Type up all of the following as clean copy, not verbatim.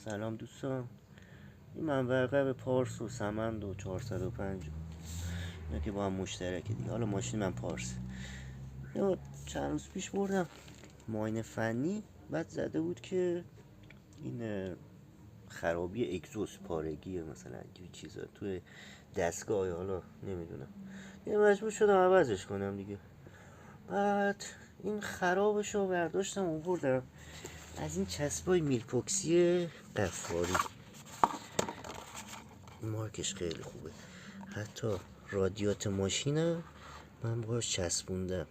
سلام دوستان. این منبع پارس و سمند و 405 اینا که با هم مشترکه دیگه. حالا ماشین من پارس. یا چند روز پیش بردم معاینه فنی، بعد زده بود که این خرابی اگزوز پارگیه مثلا این چیزا توی دستگاه، حالا نمیدونم، یه مجبور شدم عوضش کنم دیگه. بعد این خرابشو برداشتم آوردم از این چسبای میلپوکسی قفاری، مارکش خیلی خوبه. حتی رادیات ماشینم من باش چسبوندم،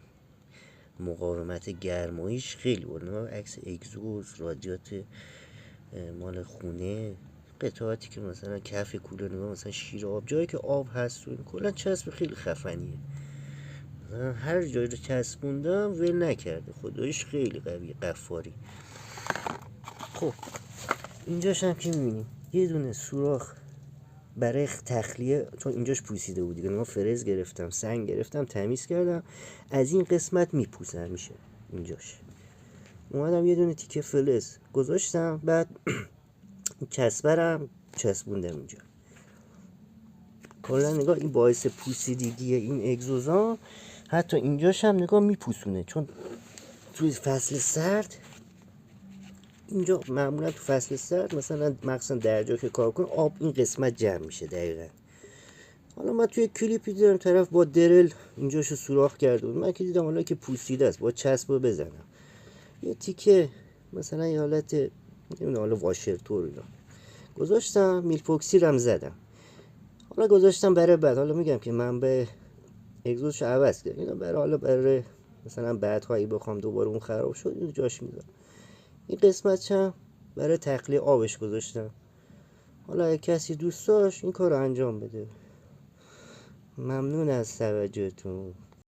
مقاومت گرماییش خیلی بالا. عکس اگزوز، رادیات مال خونه، قطعاتی که مثلا کف کولر نگاه، مثلا شیر آب، جایی که آب هست و این کلا چسب خیلی خفنیه. مثلا هر جایی رو چسبوندم ول نکرده، خدایش خیلی قوی قفاری. خب اینجاش هم که میبینیم یه دونه سوراخ برای تخلیه، چون اینجاش پوسیده بود دیگه. من فرز گرفتم، سنگ گرفتم، تمیز کردم، از این قسمت میپوسن میشه. اینجاش اومدم یه دونه تیکه فلز گذاشتم، بعد چسبرم چسبوندم اینجا. کلا نگاه، این باعث پوسیدگی این اگزوزا. حتی اینجاش هم نگاه میپوسونه، چون توی فصل سرد اینجا معمولا تو فصل سرد مثلا مخصوصا درجا که کار کن، آب این قسمت جمع میشه دقیقا. حالا من توی کلیپی دیدم طرف با درل اینجاشو سوراخ کرده بود، من که دیدم حالا که پوسیده است با چسب بزنم یه تیکه مثلا یه حالت نمیدونم حالا واشرتور اینا گذاشتم، میلپوکسی رم زدم. حالا گذاشتم برای بعد، حالا میگم که من به اگزوزشو عوض کردم، اینا برای مثلا بعدهایی بخوام دوباره اون خراب شد اینو جاش میذارم. این قسمت چم برای تخلیه آبش گذاشتم. حالا اگه کسی دوست داشت این کار رو انجام بده. ممنون از توجهتون.